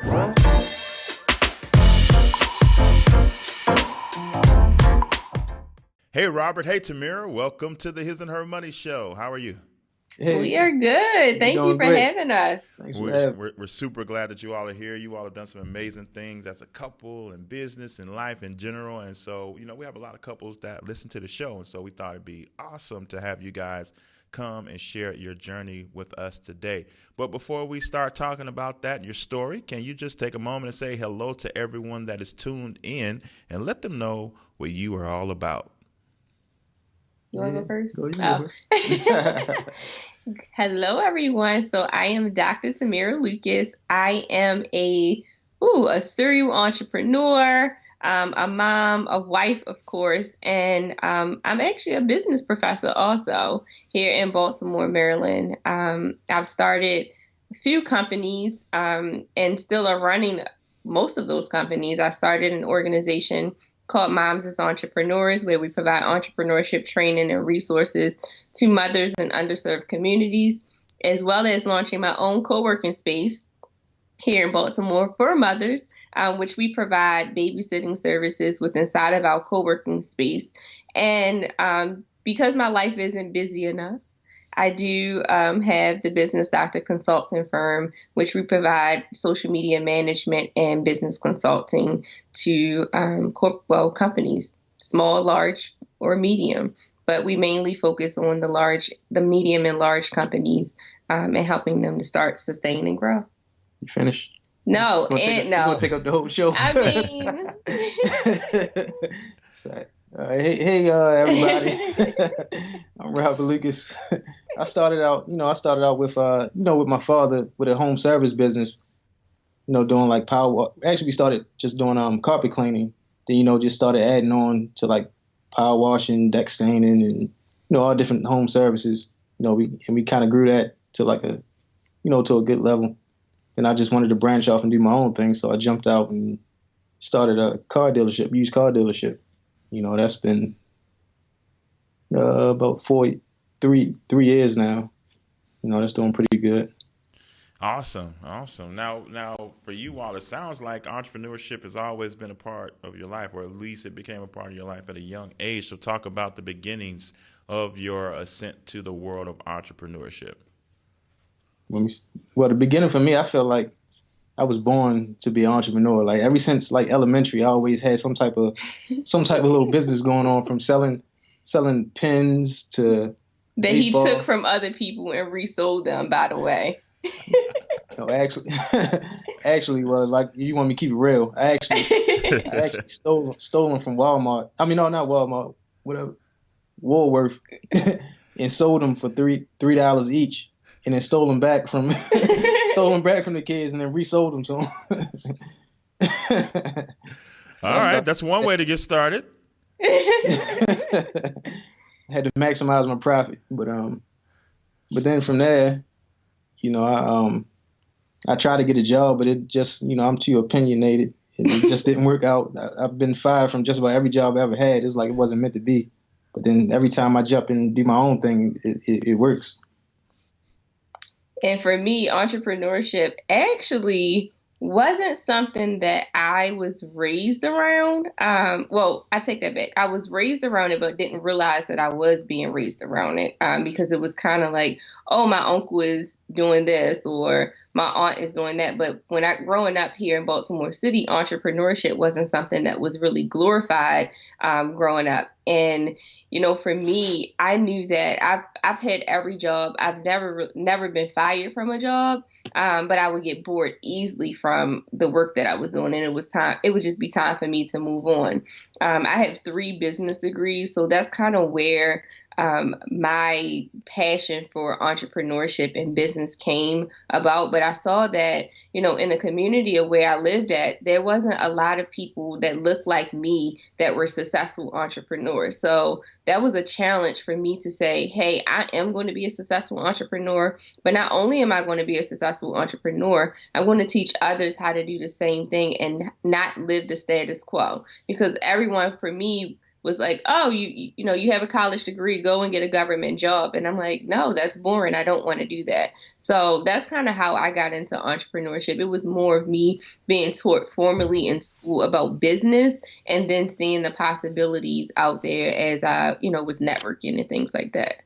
Hey, Robert. Hey, Tammira. Welcome to the His and Her Money Show. How are you? Hey, We are good. you're Thank you doing for great. having us. Thanks for We're, having. we're super glad that you all are here. You all have done some amazing things as a couple and business and life in general. And so, we have a lot of couples that listen to the show. And so we thought it'd be awesome to have you guys come and share your journey with us today. But before we start talking about that and your story, can you just take a moment and say hello to everyone that is tuned in and let them know what you are all about? You want to Yeah, go first? go you Oh. go first. Hello, everyone. So I am Dr. Tammira Lucas. I am a serial entrepreneur, a mom, a wife, of course, and I'm actually a business professor also here in Baltimore, Maryland. I've started a few companies and still are running most of those companies. I started an organization called Moms as Entrepreneurs, where we provide entrepreneurship training and resources to mothers in underserved communities, as well as launching my own co-working space here in Baltimore for mothers, which we provide babysitting services with inside of our co-working space. And because my life isn't busy enough, I do have the Business Doctor Consulting Firm, which we provide social media management and business consulting to companies, small, large, or medium. But we mainly focus on the medium and large companies and helping them to start, sustain, and grow. You finished? No, You're gonna take up the whole show. I mean, Sad. Hey, everybody. I'm Robert Lucas. I started out with, with my father with a home service business, doing like actually we started just doing carpet cleaning. Then, just started adding on to like power washing, deck staining, and, all different home services. We kind of grew that to like to a good level. And I just wanted to branch off and do my own thing. So I jumped out and started a used car dealership. That's been about 3 years now. That's doing pretty good. Awesome. Now, for you all, it sounds like entrepreneurship has always been a part of your life, or at least it became a part of your life at a young age. So talk about the beginnings of your ascent to the world of entrepreneurship. The beginning for me, I feel like I was born to be an entrepreneur. Like ever since like elementary, I always had some type of little business going on, from selling pens to that he took from other people and resold them, by the way. No, actually, well, like you want me to keep it real. I actually stole them from Walmart. I mean, no, not Walmart, whatever, Woolworth, and sold them for $3 each, and then stole them back from the kids, and then resold them to them. All right, that's one way to get started. I had to maximize my profit, but then from there, I tried to get a job, but it just, I'm too opinionated, and it just didn't work out. I've been fired from just about every job I ever had. It's like it wasn't meant to be. But then every time I jump in and do my own thing, it works. And for me, entrepreneurship actually wasn't something that I was raised around. Well, I take that back. I was raised around it, but didn't realize that I was being raised around it because it was kind of like, oh, my uncle is doing this or my aunt is doing that. But growing up here in Baltimore City, entrepreneurship wasn't something that was really glorified growing up. And for me, I knew that I've had every job. I've never been fired from a job, but I would get bored easily from the work that I was doing, and it would just be time for me to move on. I have 3 business degrees, so that's kind of where my passion for entrepreneurship and business came about. But I saw that, in the community of where I lived at, there wasn't a lot of people that looked like me that were successful entrepreneurs. So that was a challenge for me to say, hey, I am going to be a successful entrepreneur, but not only am I going to be a successful entrepreneur, I'm going to teach others how to do the same thing and not live the status quo. Because everyone, for me, was like, oh, you have a college degree, go and get a government job. And I'm like, no, that's boring. I don't want to do that. So that's kind of how I got into entrepreneurship. It was more of me being taught formally in school about business and then seeing the possibilities out there as I, was networking and things like that.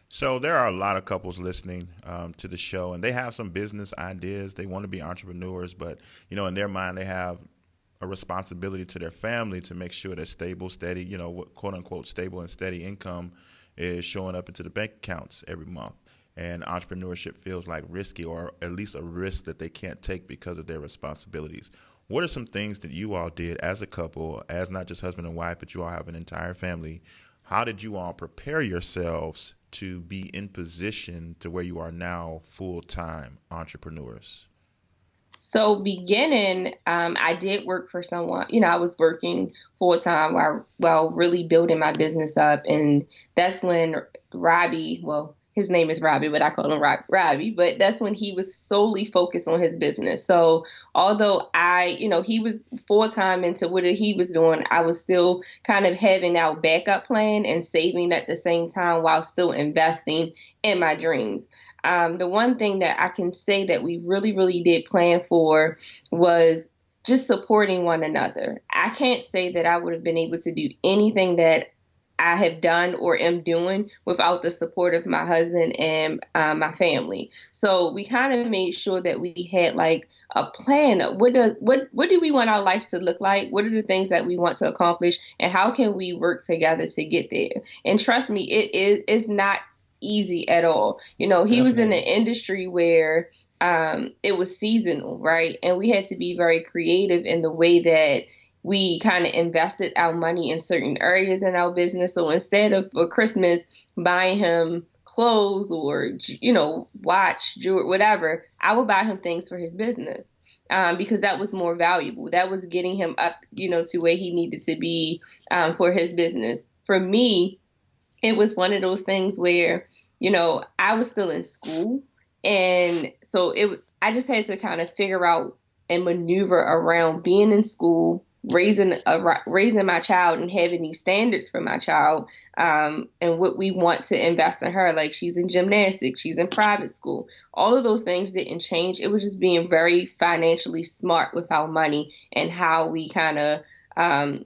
So there are a lot of couples listening to the show, and they have some business ideas. They want to be entrepreneurs, but in their mind, they have a responsibility to their family to make sure that stable, steady, quote unquote, stable and steady income is showing up into the bank accounts every month. And entrepreneurship feels like risky, or at least a risk that they can't take because of their responsibilities. What are some things that you all did as a couple, as not just husband and wife, but you all have an entire family? How did you all prepare yourselves to be in position to where you are now full-time entrepreneurs? So beginning, I did work for someone, I was working full time while really building my business up. And that's when Robbie, well, his name is Robbie, but I call him Robbie, but that's when he was solely focused on his business. So although he was full time into what he was doing, I was still kind of having our backup plan and saving at the same time while still investing in my dreams. The one thing that I can say that we really, really did plan for was just supporting one another. I can't say that I would have been able to do anything that I have done or am doing without the support of my husband and my family. So we kind of made sure that we had like a plan. What do we want our life to look like? What are the things that we want to accomplish? And how can we work together to get there? And trust me, it's not easy at all. He Definitely. Was in an industry where it was seasonal, right? And we had to be very creative in the way that we kind of invested our money in certain areas in our business. So instead of for Christmas buying him clothes or, watch, jewelry, whatever, I would buy him things for his business because that was more valuable. That was getting him up, to where he needed to be for his business. For me, it was one of those things where, I was still in school. And so I just had to kind of figure out and maneuver around being in school, raising my child and having these standards for my child, and what we want to invest in her. Like she's in gymnastics, she's in private school. All of those things didn't change. It was just being very financially smart with our money and how we kind of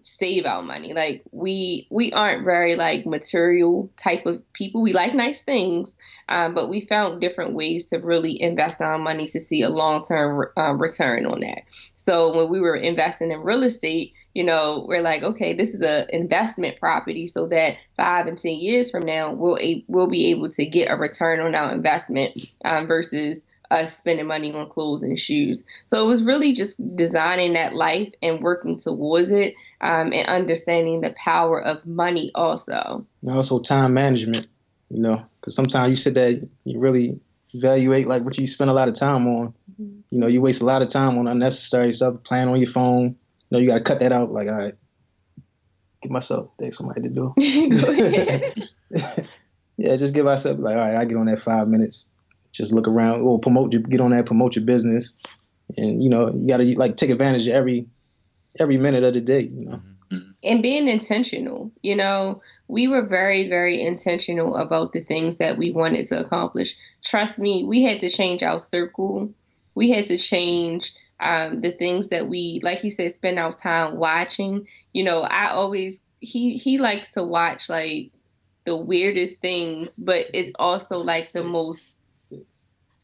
save our money. Like we aren't very like material type of people. We like nice things, but we found different ways to really invest our money to see a long-term return on that. So when we were investing in real estate, we're like, okay, this is an investment property so that 5 and 10 years from now, we'll be able to get a return on our investment versus us spending money on clothes and shoes. So it was really just designing that life and working towards it, and understanding the power of money also. And also time management, because sometimes you sit there, you really evaluate like what you spend a lot of time on. Mm-hmm. You waste a lot of time on unnecessary stuff, playing on your phone. You got to cut that out. Like, all right, give myself somebody to do. Go ahead. Yeah, just give myself like, all right, I get on that 5 minutes. Just look around or promote your business. And, you got to like take advantage of every minute of the day, And being intentional, we were very, very intentional about the things that we wanted to accomplish. Trust me, we had to change our circle. We had to change the things that we, like you said, spend our time watching. He likes to watch like the weirdest things, but it's also like the most,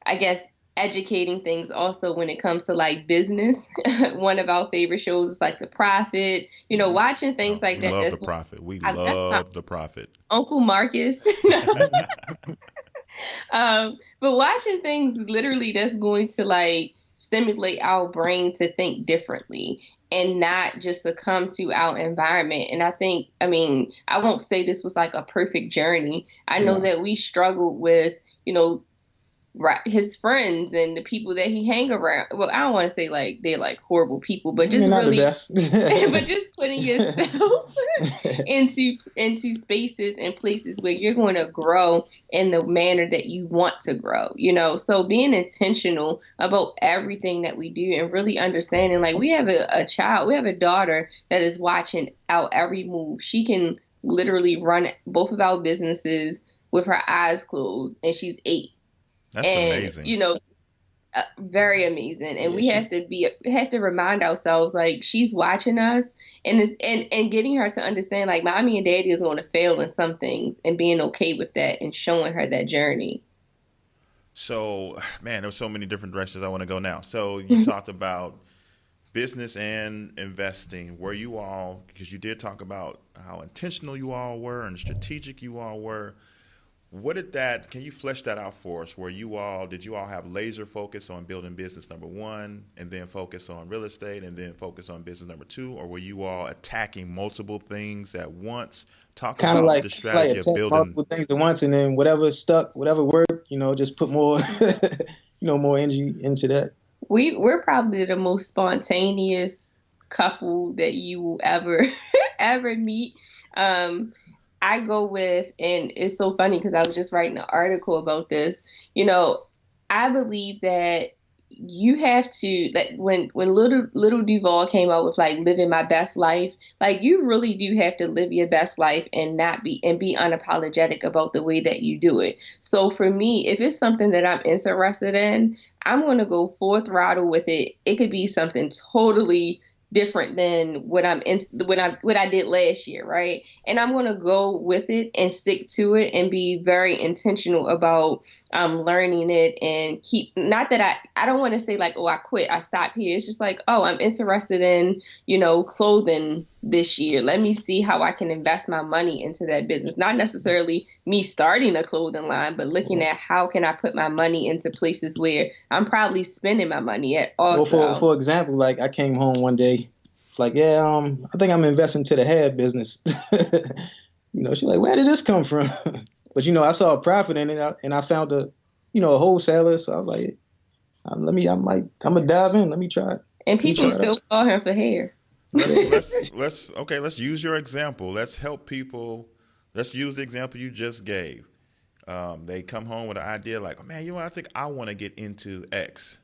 I guess, educating things also when it comes to like business. One of our favorite shows is like The Prophet, watching things like that. Love The Prophet. We love The Prophet. Uncle Marcus. But watching things literally that's going to like stimulate our brain to think differently and not just succumb to our environment. And I think, I won't say this was like a perfect journey. I know that we struggled with, right, his friends and the people that he hang around. Well, I don't want to say like they're like horrible people, but They're just not the really, best. but just putting yourself into spaces and places where you're going to grow in the manner that you want to grow. So being intentional about everything that we do and really understanding, like we have a child, we have a daughter that is watching our every move. She can literally run both of our businesses with her eyes closed, and she's 8. That's And amazing. very amazing. And Yeah, we have to remind ourselves, like, she's watching us, and getting her to understand, like, mommy and daddy is going to fail in some things, and being okay with that and showing her that journey. So, man, there's so many different directions I want to go now. So you talked about business and investing. Were you all, because you did talk about how intentional you all were and strategic you all were. Can you flesh that out for us? Did you all have laser focus on building business number one and then focus on real estate and then focus on business number two? Or were you all attacking multiple things at once? Talk kind of about like the strategy of attack building. multiple things at once, and then whatever stuck, whatever worked, just put more, more energy into that. We're probably the most spontaneous couple that you will ever ever meet. I go with, and it's so funny because I was just writing an article about this. I believe that you have to, like, when little Duval came out with like living my best life, like, you really do have to live your best life and be unapologetic about the way that you do it. So for me, if it's something that I'm interested in, I'm going to go full throttle with it. It could be something totally different than what I did last year, right? And I'm going to go with it and stick to it and be very intentional about learning it, and not that I don't want to say like, oh, I quit, I stopped here. It's just like, oh, I'm interested in, clothing this year. Let me see how I can invest my money into that business. Not necessarily me starting a clothing line, but looking at how can I put my money into places where I'm probably spending my money at also. Well, for example, like I came home one day, it's like, yeah, I think I'm investing to the hair business. She's like, where did this come from? But I saw a profit in it, and I found a wholesaler. So I was like, I'm gonna dive in. Let me try it. And people still call her for hair. Let's use your example. Let's help people. Let's use the example you just gave. They come home with an idea like, oh, man, I think I want to get into X.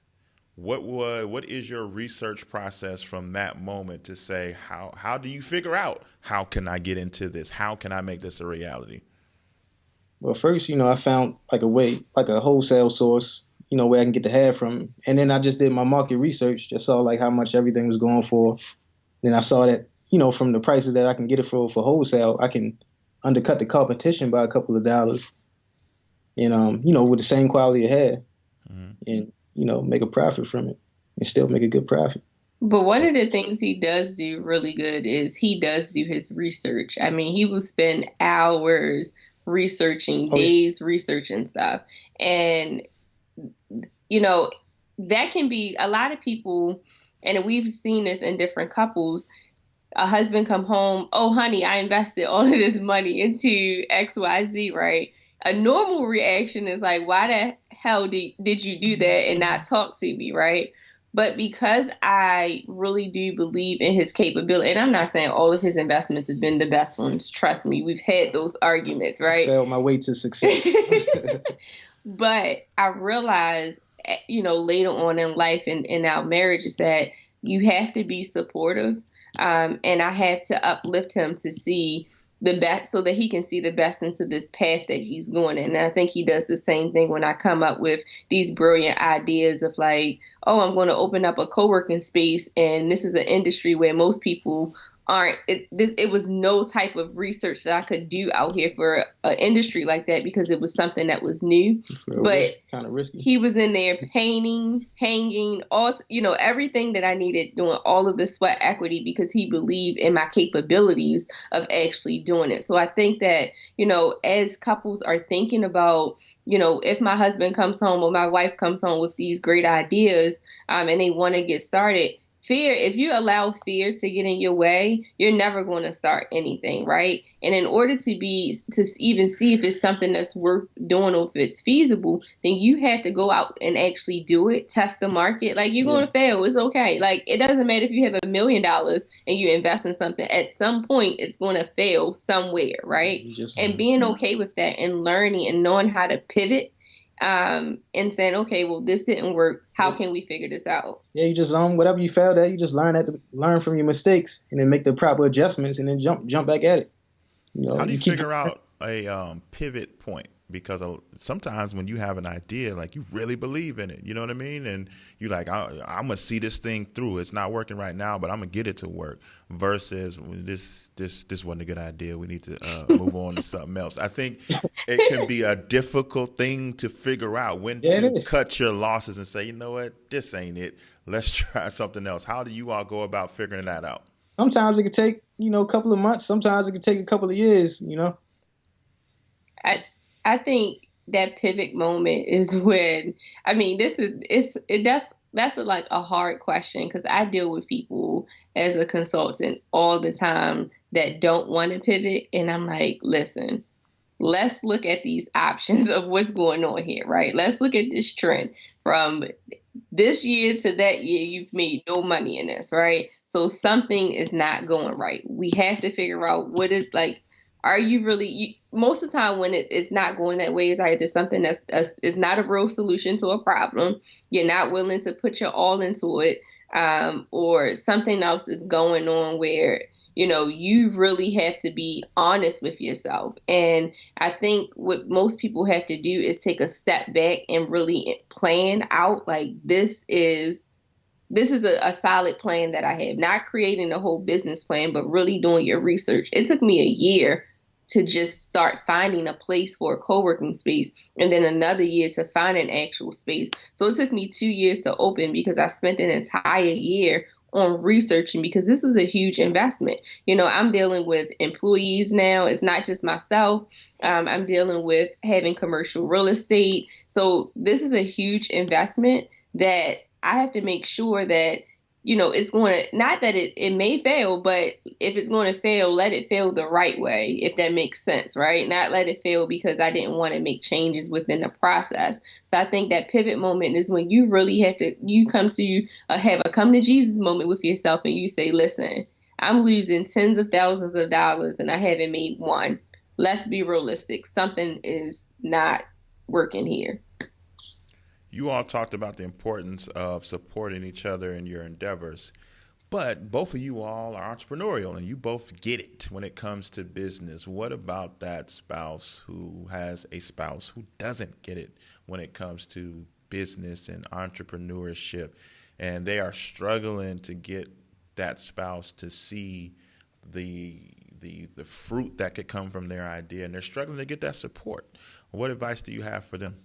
What is your research process from that moment to say, how do you figure out, how can I get into this? How can I make this a reality? Well, first, I found like a way, like a wholesale source, where I can get the hair from. And then I just did my market research, just saw like how much everything was going for. Then I saw that, from the prices that I can get it for wholesale, I can undercut the competition by a couple of dollars. And, with the same quality of hair, and, make a profit from it and still make a good profit. But one of the things he does do really good is he does do his research. I mean, he will spend hours researching, days researching stuff. And, that can be a lot of people, and we've seen this in different couples. A husband come home, oh, honey, I invested all of this money into XYZ, right? A normal reaction is like, why the hell did you do that and not talk to me, right? But because I really do believe in his capability, and I'm not saying all of his investments have been the best ones. Trust me, we've had those arguments, right? I failed my way to success. But I realized, later on in life and in our marriage is that you have to be supportive. And I have to uplift him to see the best, so that he can see the best into this path that he's going in. And I think he does the same thing when I come up with these brilliant ideas of like, oh, I'm going to open up a co-working space, and this is an industry where most people aren't. It was no type of research that I could do out here for an industry like that, because it was something that was new. But kind of risky. He was in there painting, hanging, all everything that I needed, doing all of the sweat equity, because he believed in my capabilities of actually doing it. So I think that, as couples are thinking about, if my husband comes home or my wife comes home with these great ideas, and they want to get started, fear, if you allow fear to get in your way, you're never going to start anything, right? And in order to even see if it's something that's worth doing or if it's feasible, then you have to go out and actually do it, test the market. Like, you're going to fail. It's okay. Like, it doesn't matter if you have $1 million and you invest in something. At some point, it's going to fail somewhere, right? And being okay with that and learning and knowing how to pivot, and saying, okay, well, this didn't work. How can we figure this out? Yeah, you just whatever you failed at, you just learn from your mistakes and then make the proper adjustments and then jump back at it. You know, how do you figure out a pivot point? Because sometimes when you have an idea, like, you really believe in it, you know what I mean? And you like, I'm going to see this thing through. It's not working right now, but I'm going to get it to work, versus this wasn't a good idea. We need to move on to something else. I think it can be a difficult thing to figure out when to cut your losses and say, you know what, this ain't it. Let's try something else. How do you all go about figuring that out? Sometimes it could take, a couple of months. Sometimes it could take a couple of years, I think that pivot moment is when, that's like a hard question, because I deal with people as a consultant all the time that don't want to pivot. And I'm like, listen, let's look at these options of what's going on here, right? Let's look at this trend from this year to that year. You've made no money in this, right? So something is not going right. We have to figure out what is, like, are you really, most of the time when it's not going that way, is either something that's is not a real solution to a problem. You're not willing to put your all into it, or something else is going on where, you really have to be honest with yourself. And I think what most people have to do is take a step back and really plan out, like, this is a solid plan that I have. Not creating a whole business plan, but really doing your research. It took me a year to just start finding a place for a co-working space, and then another year to find an actual space. So it took me 2 years to open, because I spent an entire year on researching, because this is a huge investment. I'm dealing with employees now. It's not just myself. I'm dealing with having commercial real estate. So this is a huge investment that I have to make sure that, it's going to, not that it may fail, but if it's going to fail, let it fail the right way, if that makes sense, right? Not let it fail because I didn't want to make changes within the process. So I think that pivot moment is when you really have to, you come to have a come to Jesus moment with yourself, and you say, listen, I'm losing tens of thousands of dollars and I haven't made one. Let's be realistic. Something is not working here. You all talked about the importance of supporting each other in your endeavors, but both of you all are entrepreneurial and you both get it when it comes to business. What about that spouse who has a spouse who doesn't get it when it comes to business and entrepreneurship, and they are struggling to get that spouse to see the fruit that could come from their idea, and they're struggling to get that support? What advice do you have for them?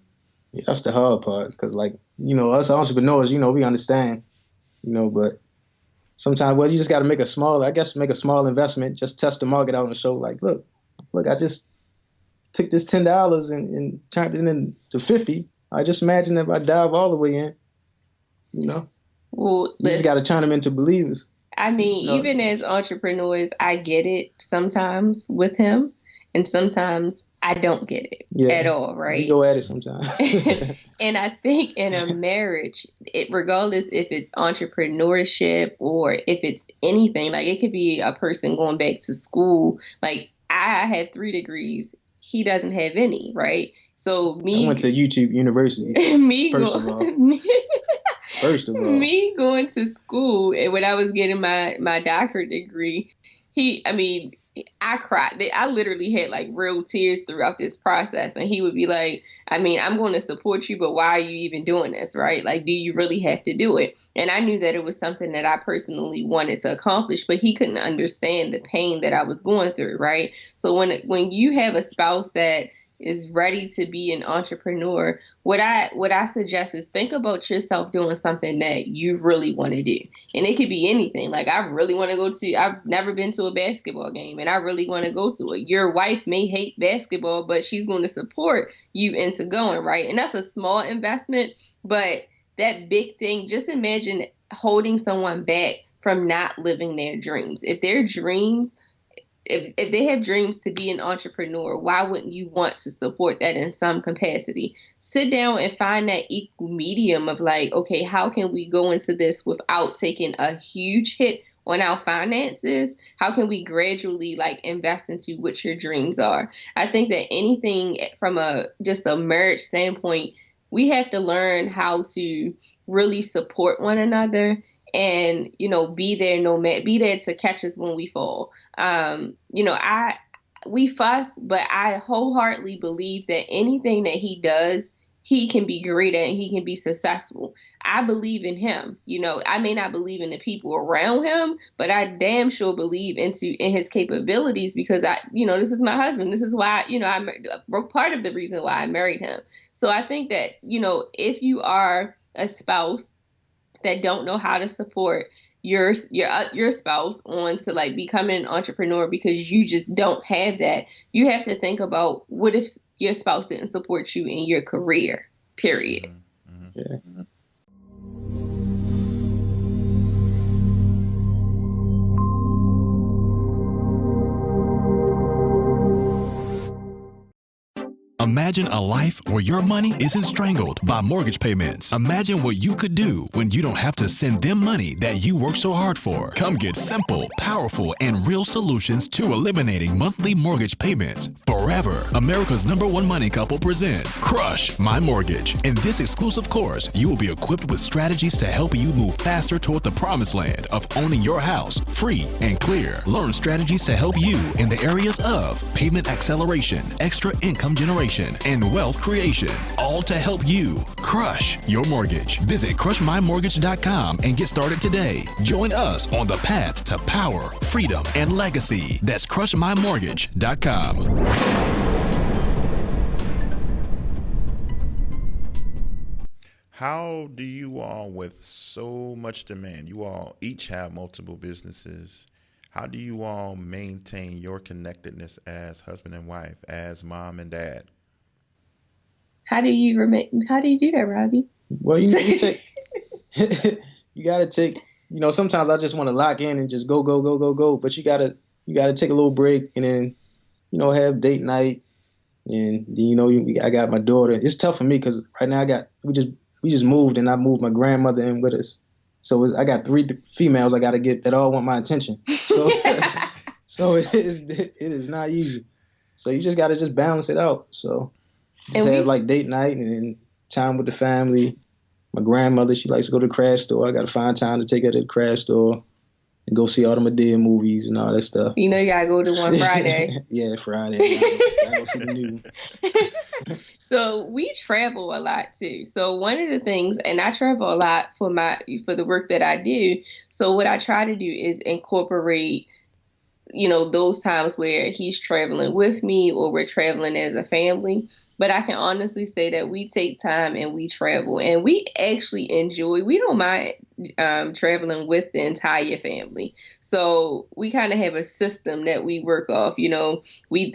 Yeah, that's the hard part, because, like, us entrepreneurs, we understand, but sometimes, well, you just got to make a small investment, just test the market out and show, like, look, I just took this $10 and turned it into 50. I just imagine if I dive all the way in, Well, you just got to turn them into believers. Even as entrepreneurs, I get it sometimes with him, and sometimes I don't get it at all, right? You go at it sometimes. And I think in a marriage, regardless if it's entrepreneurship or if it's anything, like, it could be a person going back to school. Like, I have 3 degrees. He doesn't have any, right? So I went to YouTube University. First of all, me going to school, and when I was getting my doctorate degree, I cried. I literally had, like, real tears throughout this process. And he would be like, I'm going to support you, but why are you even doing this, right? Like, do you really have to do it? And I knew that it was something that I personally wanted to accomplish, but he couldn't understand the pain that I was going through, right? So when you have a spouse that is ready to be an entrepreneur, what I suggest is think about yourself doing something that you really want to do. And it could be anything. Like, I really want to I've never been to a basketball game and I really want to go to it. Your wife may hate basketball, but she's going to support you into going, right? And that's a small investment, but that big thing. Just imagine holding someone back from not living their dreams. If their dreams, if they have dreams to be an entrepreneur, why wouldn't you want to support that in some capacity? Sit down and find that equal medium of like, okay, how can we go into this without taking a huge hit on our finances? How can we gradually like invest into what your dreams are? I think that anything from just a marriage standpoint, we have to learn how to really support one another and, be there to catch us when we fall. We fuss, but I wholeheartedly believe that anything that he does, he can be great at and he can be successful. I believe in him. I may not believe in the people around him, but I damn sure believe in his capabilities because this is my husband. This is why, I'm part of the reason why I married him. So I think that, if you are a spouse that don't know how to support your spouse on to like becoming an entrepreneur because you just don't have that, you have to think about what if your spouse didn't support you in your career, period. Mm-hmm. Yeah. Imagine a life where your money isn't strangled by mortgage payments. Imagine what you could do when you don't have to send them money that you work so hard for. Come get simple, powerful, and real solutions to eliminating monthly mortgage payments forever. America's #1 money couple presents Crush My Mortgage. In this exclusive course, you will be equipped with strategies to help you move faster toward the promised land of owning your house free and clear. Learn strategies to help you in the areas of payment acceleration, extra income generation, and wealth creation, all to help you crush your mortgage. Visit crushmymortgage.com and get started today. Join us on the path to power, freedom, and legacy. That's crushmymortgage.com. How do you all, with so much demand, you all each have multiple businesses, how do you all maintain your connectedness as husband and wife, as mom and dad? How do you do that, Robbie? Well, you take, you got to take, sometimes I just want to lock in and just go. But you got to take a little break and then, have date night. And then, I got my daughter. It's tough for me because right now we just moved and I moved my grandmother in with us. So I got 3 females I got to get that all want my attention. So, so it is not easy. So you just got to just balance it out. So. Just have like date night and then time with the family. My grandmother, she likes to go to the craft store. I got to find time to take her to the craft store and go see all the Madea movies and all that stuff. You got to go to one Friday. Yeah, Friday. I go see the new one. So we travel a lot too. So one of the things, and I travel a lot for the work that I do. So what I try to do is incorporate those times where he's traveling with me or we're traveling as a family. But I can honestly say that we take time and we travel and we actually we don't mind traveling with the entire family. So we kind of have a system that we work off. We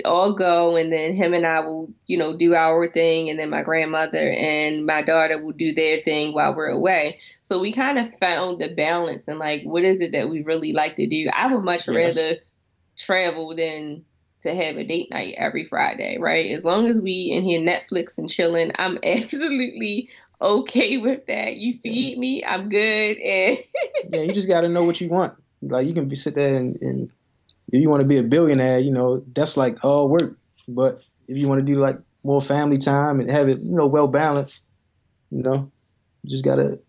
all go and then him and I will, do our thing. And then my grandmother and my daughter will do their thing while we're away. So we kind of found the balance and like, what is it that we really like to do? I would much rather travel than to have a date night every Friday, right? As long as we in here Netflix and chilling, I'm absolutely okay with that. You feed me, I'm good. And yeah, you just got to know what you want. Like you can sit there and if you want to be a billionaire, that's like all work. But if you want to do like more family time and have it, well balanced, you just got to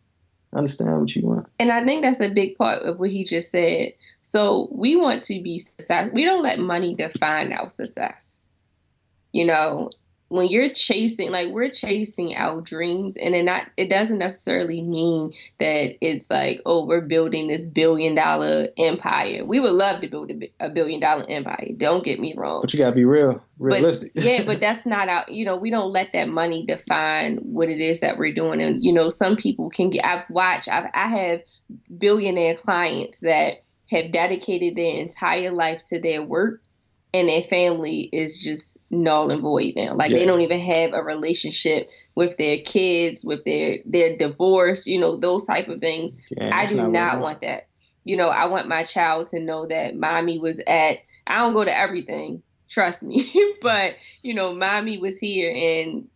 understand what you want. And I think that's a big part of what he just said. So we want to be success. We don't let money define our success. When you're chasing, like we're chasing our dreams, and it doesn't necessarily mean that it's like, oh, we're building this $1 billion empire. We would love to build a $1 billion empire. Don't get me wrong. But you gotta be realistic. But that's not our, we don't let that money define what it is that we're doing. And, some people can get, I have billionaire clients that have dedicated their entire life to their work. and their family is just null and void now. Like they don't even have a relationship with their kids, with their divorce, those type of things. I do not want that. I want my child to know that mommy was I don't go to everything, trust me, but mommy was here, and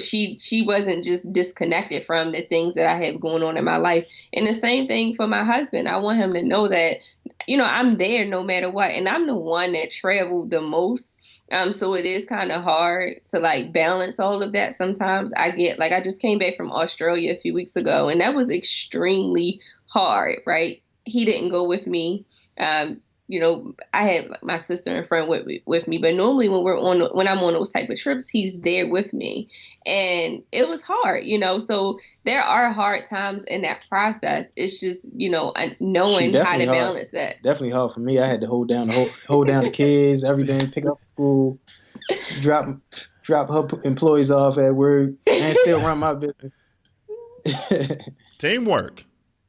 she wasn't just disconnected from the things that I have going on in my life. And the same thing for my husband. I want him to know that, I'm there no matter what. And I'm the one that traveled the most. So it is kind of hard to like balance all of that. Sometimes I just came back from Australia a few weeks ago, and that was extremely hard, right? He didn't go with me. I had my sister and friend with me, but normally when I'm on those type of trips, he's there with me, and it was hard, So there are hard times in that process. It's just knowing how to balance that. Definitely hard for me. I had to hold down the kids, everything, pick up school, drop her employees off at work, and still run my business. Teamwork.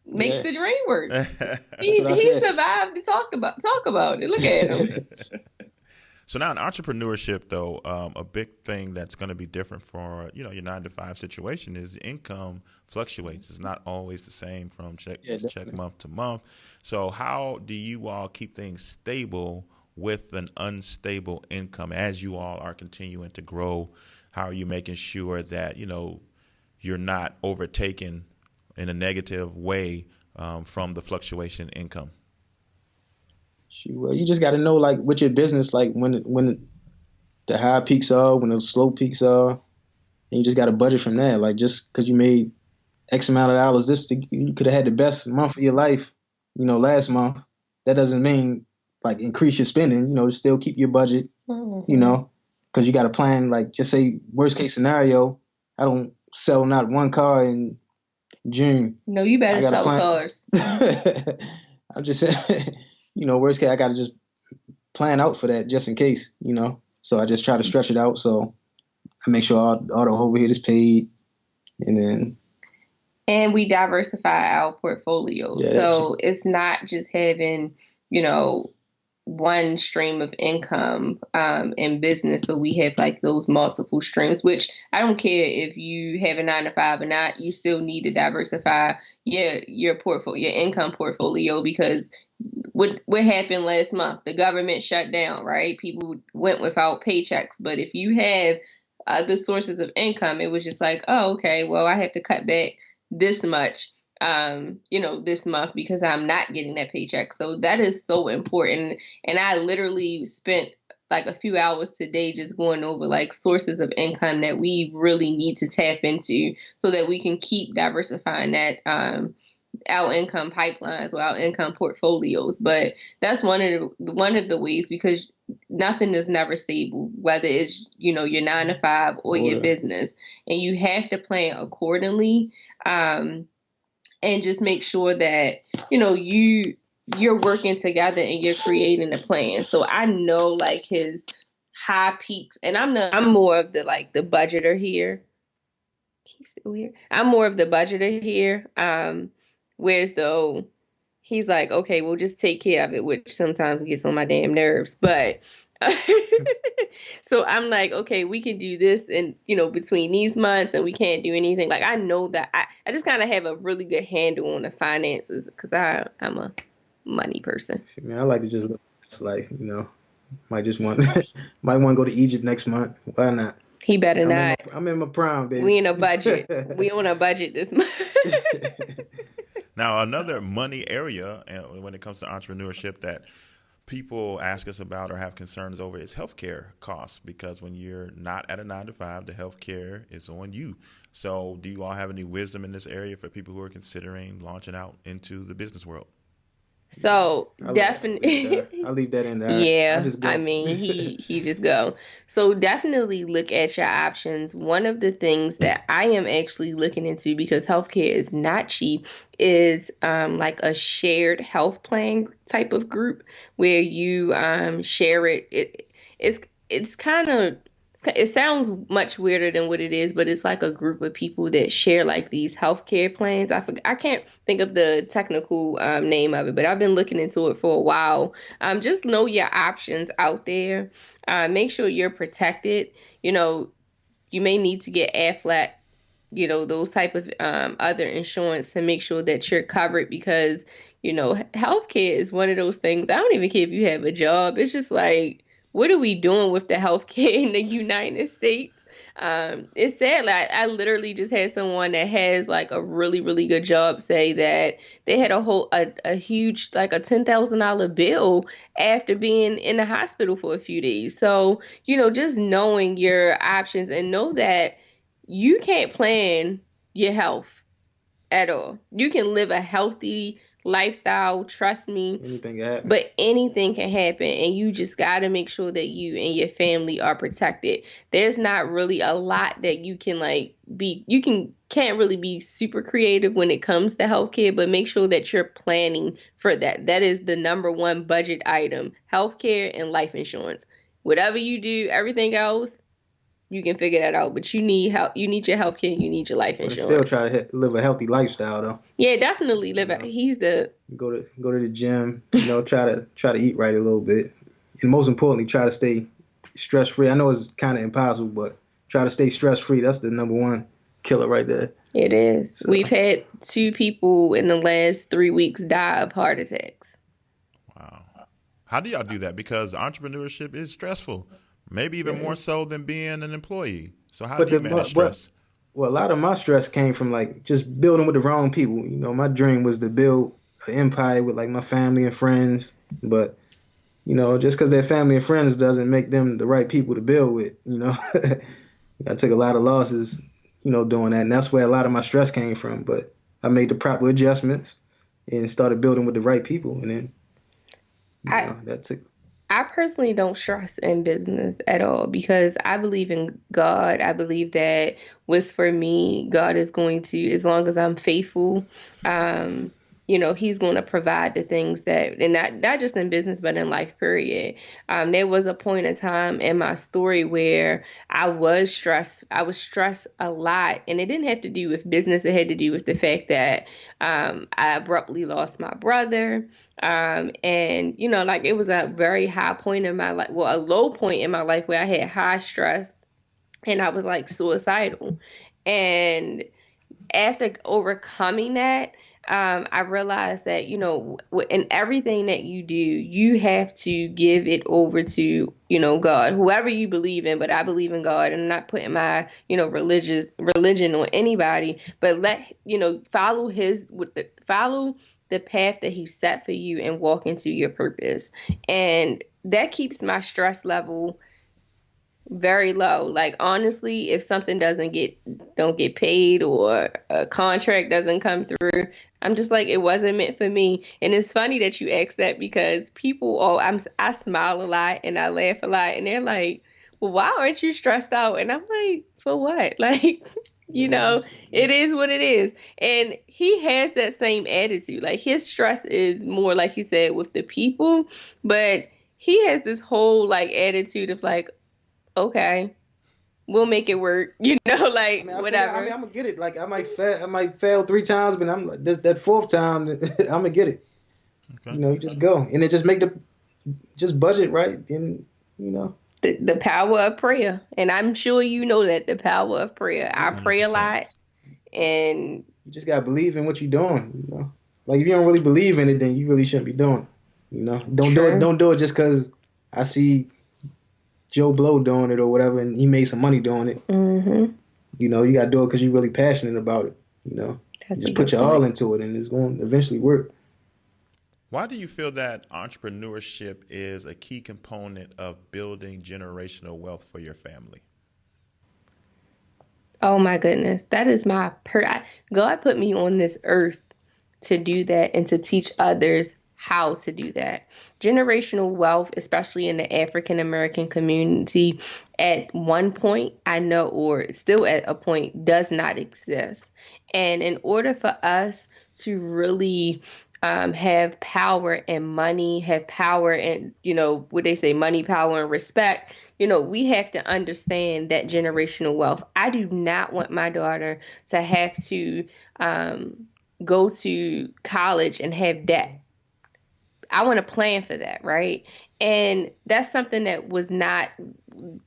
Makes the dream work. He survived to talk about it. Look at him. So now in entrepreneurship, though, a big thing that's going to be different for your 9-to-5 situation is income fluctuates. It's not always the same from check month to month. So how do you all keep things stable with an unstable income as you all are continuing to grow? How are you making sure that you're not overtaken in a negative way from the fluctuation in income? Well, you just got to know, like, with your business, like when the high peaks are, when the slow peaks are, and you just got to budget from there. Like, just because you made X amount of dollars, you could have had the best month of your life, last month. That doesn't mean like increase your spending. Still keep your budget, because you got to plan. Like, just say worst case scenario, I don't sell not one car in June. No, you better sell cars. I'm just saying, worst case, I got to just plan out for that just in case, So I just try to stretch it out. So I make sure all the overhead is paid, and we diversify our portfolio. So it's not just having, one stream of income in business. So we have like those multiple streams, which I don't care if you have a 9-to-5 or not, you still need to diversify your portfolio, your income portfolio, because what happened last month? The government shut down, right? People went without paychecks. But if you have other sources of income, it was just like, oh, okay, well, I have to cut back this much this month because I'm not getting that paycheck. So that is so important. And I literally spent like a few hours today just going over like sources of income that we really need to tap into so that we can keep diversifying that, our income pipelines or our income portfolios. But that's one of the ways, because nothing is never stable, whether it's, your 9-to-5 or your business, and you have to plan accordingly. And just make sure that, you're working together and you're creating a plan. So I know like his high peaks, and I'm more of the like the budgeter here. He's still here. I'm more of the budgeter here. Whereas though he's like, okay, we'll just take care of it, which sometimes gets on my damn nerves. But so I'm like, okay, we can do this and, between these months, and we can't do anything. Like, I know that I just kind of have a really good handle on the finances because I'm a money person. I like to just live this life, might want to go to Egypt next month. Why not? He better not. I'm in my prime, baby. We in a budget. We on a budget this month. Now, another money area when it comes to entrepreneurship that people ask us about or have concerns over is healthcare costs, because when you're not at a 9-to-5, the healthcare is on you. So do you all have any wisdom in this area for people who are considering launching out into the business world? So definitely, I'll leave that in there. Yeah, I mean, he just go. So definitely look at your options. One of the things that I am actually looking into, because healthcare is not cheap, is like a shared health plan type of group where you share it. It's kind of it sounds much weirder than what it is, but it's like a group of people that share like these healthcare plans. I can't think of the technical name of it, but I've been looking into it for a while. Just know your options out there. Make sure you're protected. You know, you may need to get AFLAC, you know, those type of other insurance to make sure that you're covered, because, you know, healthcare is one of those things. I don't even care if you have a job. It's just like, what are we doing with the healthcare in the United States? It's sad. Like, I literally just had someone that has like a really, really good job say that they had a huge, like a $10,000 bill after being in the hospital for a few days. So, you know, just knowing your options, and know that you can't plan your health at all. You can live a healthy lifestyle, trust me. Anything can happen. But anything can happen, and you just got to make sure that you and your family are protected. There's not really a lot that you can can't really be super creative when it comes to healthcare, but make sure that you're planning for that. That is the number one budget item: healthcare and life insurance. Whatever you do, everything else, you can figure that out, but you need help. You need your healthcare and you need your life insurance. But still try to live a healthy lifestyle, though. Yeah, definitely live. He's the go to the gym. You know, try to eat right a little bit, and most importantly, try to stay stress free. I know it's kind of impossible, but try to stay stress free. That's the number one killer right there. It is. So. We've had 2 people in the last 3 weeks die of heart attacks. Wow. How do y'all do that? Because entrepreneurship is stressful. Maybe even more so than being an employee. So how do you manage stress? Well, a lot of my stress came from like just building with the wrong people. You know, my dream was to build an empire with like my family and friends. But, you know, just because they're family and friends doesn't make them the right people to build with, you know. I took a lot of losses, you know, doing that. And that's where a lot of my stress came from. But I made the proper adjustments and started building with the right people. And then, you know, that's it. I personally don't stress in business at all, because I believe in God. I believe that what's for me, God is going to, as long as I'm faithful, you know, he's going to provide the things that, and not just in business, but in life, period. There was a point in time in my story where I was stressed. I was stressed a lot, and it didn't have to do with business. It had to do with the fact that I abruptly lost my brother. And, you know, like, it was a very high point in my life, well, a low point in my life where I had high stress and I was like suicidal. And after overcoming that, I realized that, you know, in everything that you do, you have to give it over to, you know, God, whoever you believe in. But I believe in God, and I'm not putting my, you know, religion on anybody, but follow the path that he set for you and walk into your purpose. And that keeps my stress level very low. Like, honestly, if something don't get paid, or a contract doesn't come through, I'm just like, it wasn't meant for me. And it's funny that you asked that, because people, I smile a lot and I laugh a lot, and they're like, well, why aren't you stressed out? And I'm like, for what? Like, you know, it is what it is. And he has that same attitude. Like, his stress is more, like he said, with the people, but he has this whole like attitude of like, okay, we'll make it work, you know, like, whatever. I'm gonna get it. Like, I might fail 3 times, but I'm like, that 4th time, I'm gonna get it. Okay. You know, you just go, and then just budget right, and you know. The power of prayer. And I'm sure you know that, the power of prayer. I pray a lot, and you just gotta believe in what you're doing, you know. Like, if you don't really believe in it, then you really shouldn't be doing it. You know, don't do it just because I see Joe Blow doing it or whatever, and he made some money doing it. Mm-hmm. You know, you gotta do it because you're really passionate about it. You know, just put your all into it, and it's going to eventually work. Why do you feel that entrepreneurship is a key component of building generational wealth for your family? Oh my goodness, that is God put me on this earth to do that and to teach others how to do that. Generational wealth, especially in the African American community, at one point, I know, or still at a point, does not exist. And in order for us to really have power and money, have power and, what they say, money, power, and respect, we have to understand that generational wealth. I do not want my daughter to have to go to college and have debt. I want to plan for that, right? And that's something that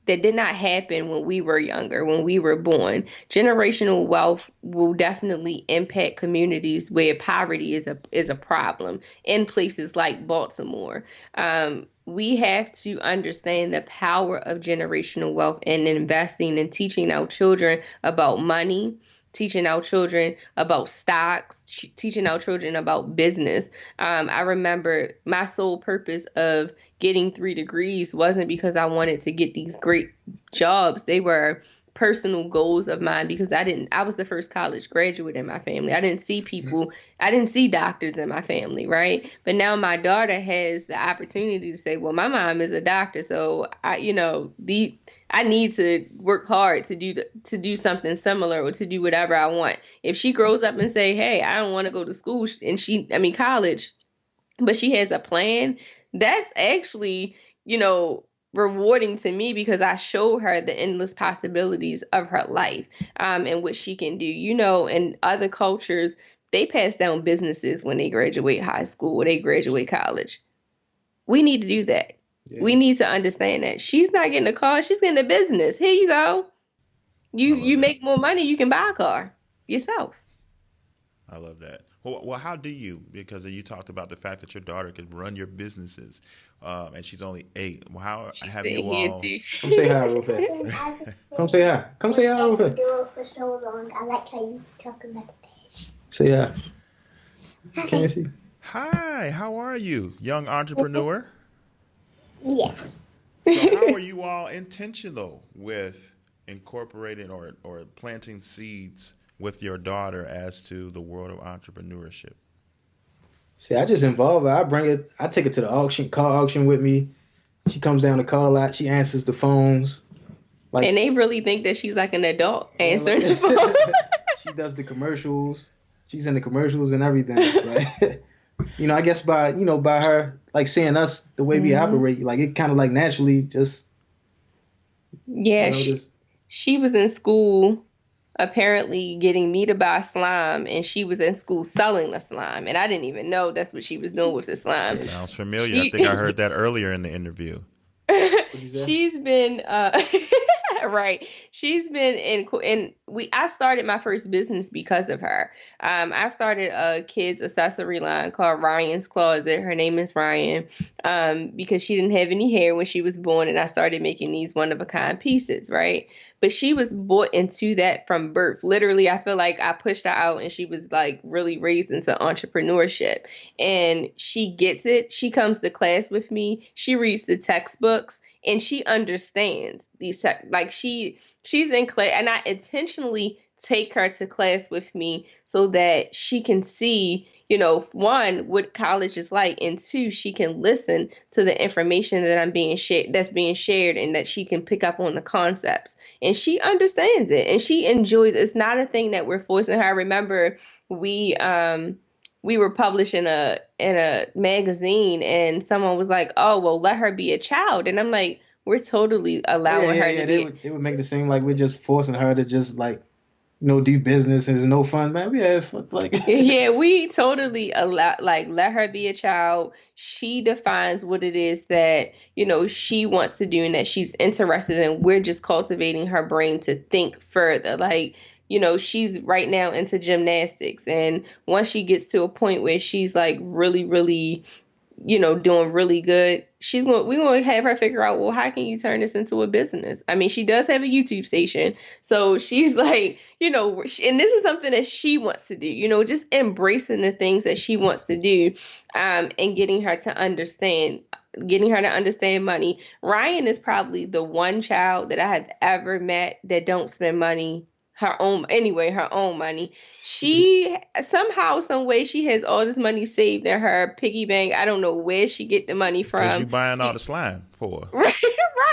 did not happen when we were younger, when we were born. Generational wealth will definitely impact communities where poverty is a problem in places like Baltimore. We have to understand the power of generational wealth and investing and teaching our children about money, teaching our children about stocks, teaching our children about business. I remember my sole purpose of getting 3 degrees wasn't because I wanted to get these great jobs. They were personal goals of mine because I was the first college graduate in my family. I didn't see doctors in my family, right? But now my daughter has the opportunity to say, well, my mom is a doctor, so I need to work hard to do something similar or to do whatever I want. If she grows up and say, hey, I don't want to go to school and college, but she has a plan, that's actually, rewarding to me because I show her the endless possibilities of her life, and what she can do. In other cultures, they pass down businesses when they graduate high school or they graduate college. We need to do that. Yeah. We need to understand that she's not getting a car, she's getting a business. Here you go. You make more money, you can buy a car yourself. I love that. Well, how do you? Because you talked about the fact that your daughter could run your businesses, and she's only 8. Well, how have you all? Come say hi real fast. Come say hi. Come say hi real fast. For so long, I like how you talk about this. Say hi. Can you see? Hi. How are you, young entrepreneur? Yeah. So, how are you all intentional with incorporating or planting seeds with your daughter as to the world of entrepreneurship? See, I just involve her. I take it to the car auction with me. She comes down the car lot. She answers the phones. And they really think that she's like an adult answering the phone. She does the commercials. She's in the commercials and everything. Right? I guess by her like seeing us the way we operate, like it kind of like naturally just. Yeah, she was in school apparently getting me to buy slime, and she was in school selling the slime, and I didn't even know that's what she was doing with the slime. Sounds familiar. I think I heard that earlier in the interview. She's been right. She's been I started my first business because of her. I started a kids accessory line called Ryan's Closet. Her name is Ryan, because she didn't have any hair when she was born, and I started making these one of a kind pieces, right? But she was brought into that from birth. Literally, I feel like I pushed her out and she was like really raised into entrepreneurship. And she gets it. She comes to class with me. She reads the textbooks and she understands these. Like she's in class, and I intentionally take her to class with me so that she can see, one, what college is like, and 2, she can listen to the information that's being shared, and that she can pick up on the concepts. And she understands it, and she enjoys it. It's not a thing that we're forcing her. I remember we were published in a magazine, and someone was like, "Oh, well, let her be a child," and I'm like, "We're totally allowing her to be." They would make it seem like we're just forcing her to just like, do business is no fun, man. We have fun, like. Yeah, we totally let her be a child. She defines what it is that, she wants to do and that she's interested in. We're just cultivating her brain to think further. Like, she's right now into gymnastics. And once she gets to a point where she's like really, really, doing really good, we're going to have her figure out, well, how can you turn this into a business? I mean, she does have a YouTube station. So she's like, and this is something that she wants to do, just embracing the things that she wants to do, and getting her to understand money. Ryan is probably the one child that I have ever met that don't spend money her own money. She somehow, some way, she has all this money saved in her piggy bank. I don't know where she get the money from. Because you buying all the slime for her. Right,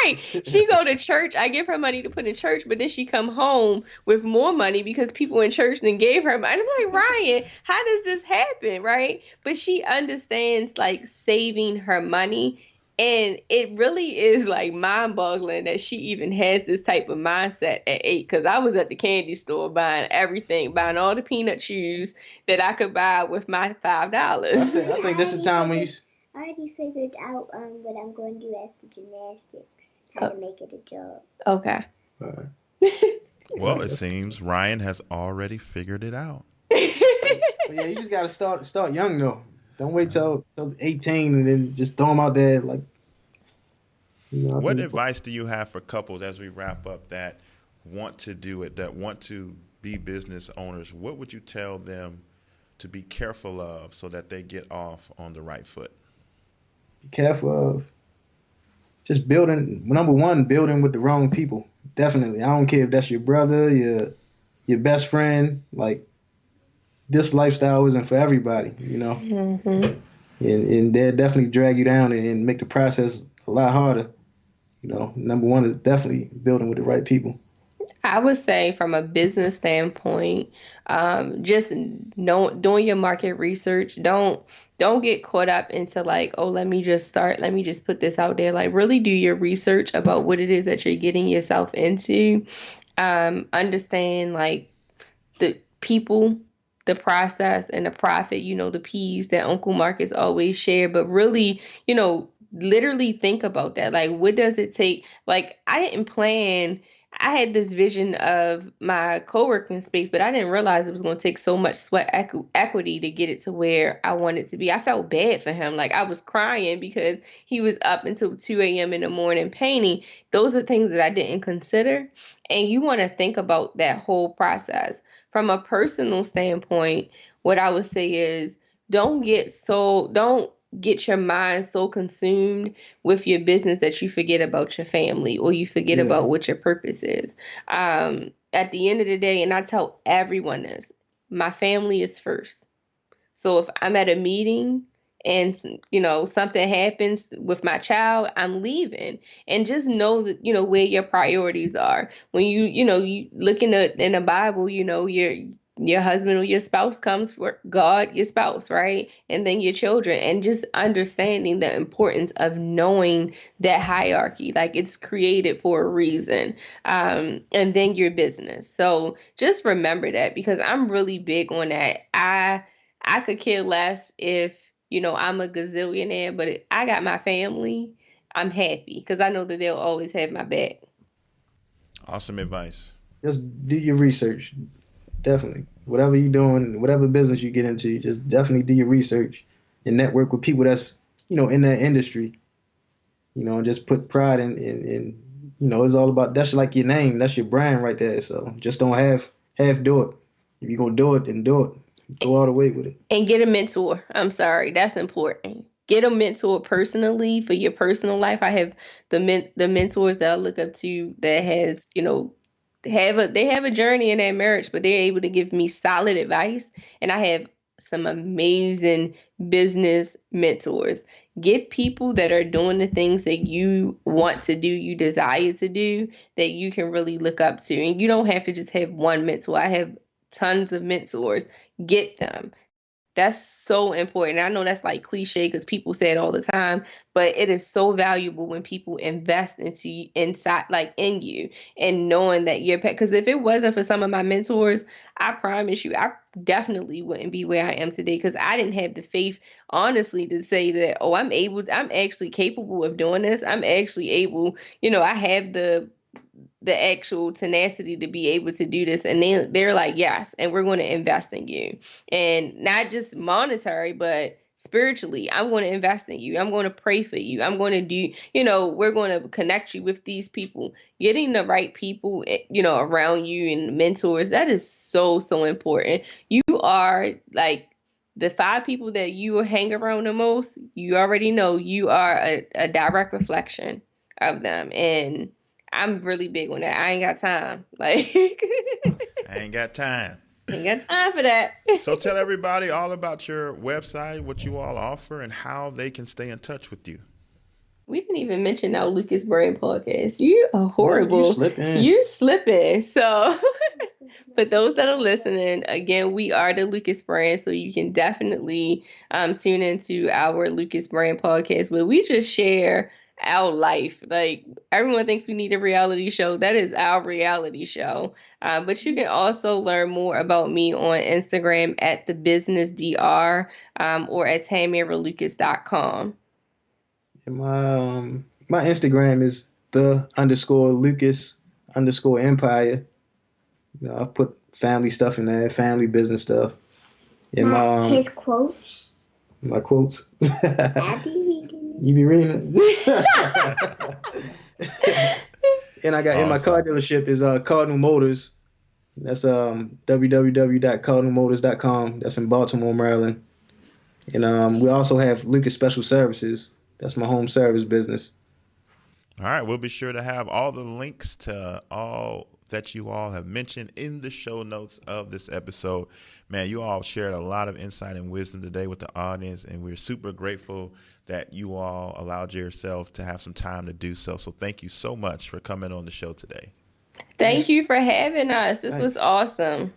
Right. She go to church. I give her money to put in church, but then she come home with more money because people in church then gave her money. I'm like, Ryan, how does this happen? Right. But she understands like saving her money. And it really is like mind boggling that she even has this type of mindset at 8. Because I was at the candy store buying everything, buying all the peanut chews that I could buy with my $5. I think this is the time when you. I already figured out what I'm going to do after gymnastics, how to make it a job. Okay. Well, it seems Ryan has already figured it out. Yeah, you just gotta start young though. Don't wait till 18 and then just throw them out there like. What advice do you have for couples as we wrap up that want to do it, that want to be business owners? What would you tell them to be careful of so that they get off on the right foot? Be careful of just building. Number one, building with the wrong people. Definitely. I don't care if that's your brother, your best friend. Like, this lifestyle isn't for everybody, Mm-hmm. And they'll definitely drag you down and make the process a lot harder. Number one is definitely building with the right people. I would say from a business standpoint, just doing your market research. Don't get caught up into like, oh, let me just put this out there. Like, really do your research about what it is that you're getting yourself into. Understand like the people, the process, and the profit, the P's that Uncle Marcus always share, but really, literally think about that. Like, what does it take? Like, I had this vision of my co-working space, but I didn't realize it was going to take so much sweat equity to get it to where I wanted to be. I felt bad for him. Like, I was crying because he was up until 2 a.m. in the morning painting. Those are things that I didn't consider. And you want to think about that whole process. From a personal standpoint, what I would say is don't get your mind so consumed with your business that you forget about your family or you forget about what your purpose is. At the end of the day, and I tell everyone this, my family is first. So if I'm at a meeting and something happens with my child, I'm leaving. And just know that where your priorities are. When you look in the Bible, your husband or your spouse comes for God, your spouse, right? And then your children, and just understanding the importance of knowing that hierarchy, like it's created for a reason. And then your business. So just remember that, because I'm really big on that. I could care less if, I'm a gazillionaire, but if I got my family, I'm happy because I know that they'll always have my back. Awesome advice. Just do your research. Definitely. Whatever you're doing, whatever business you get into, just definitely do your research and network with people that's, in that industry, and just put pride in it's all about, that's like your name. That's your brand right there. So just don't half do it. If you're going to do it, then do it. Go all the way with it. And get a mentor. I'm sorry. That's important. Get a mentor personally for your personal life. I have the mentors that I look up to that has, they have a journey in their marriage, but they're able to give me solid advice. And I have some amazing business mentors. Get people that are doing the things that you want to do, you desire to do, that you can really look up to. And you don't have to just have one mentor. I have tons of mentors. Get them. That's so important. I know that's like cliche because people say it all the time, but it is so valuable when people invest inside, like in you, and knowing that you're pet. Because if it wasn't for some of my mentors, I promise you, I definitely wouldn't be where I am today, because I didn't have the faith, honestly, to say that, oh, I'm actually capable of doing this. I'm actually able, I have the actual tenacity to be able to do this. And they're like, yes, and we're going to invest in you. And not just monetary, but spiritually. I'm going to invest in you. I'm going to pray for you. I'm going to do, we're going to connect you with these people. Getting the right people, around you and mentors, that is so, so important. You are like the 5 people that you hang around the most. You already know you are a direct reflection of them. And I'm really big on that. I ain't got time. Like, I ain't got time. Ain't got time for that. So tell everybody all about your website, what you all offer, and how they can stay in touch with you. We didn't even mention our Lucas Brand podcast. You are horrible. You slipping. You slipping. So for those that are listening, again, we are the Lucas Brand, so you can definitely tune into our Lucas Brand podcast where we just share our life. Like, everyone thinks we need a reality show. That is our reality show. But you can also learn more about me on Instagram at the Business Dr. Or at TammiraLucas.com. My Instagram is _Lucas_Empire. You know, I put family stuff in there, family business stuff. And his quotes. My quotes. I be reading You be reading it. And I got in my car dealership is Cardinal Motors. That's www.cardinalmotors.com. That's in Baltimore, Maryland. And we also have Lucas Special Services. That's my home service business. All right, we'll be sure to have all the links to all that you all have mentioned in the show notes of this episode. Man, you all shared a lot of insight and wisdom today with the audience, and we're super grateful that you all allowed yourself to have some time to do so. So thank you so much for coming on the show today. Thank you for having us. This was awesome.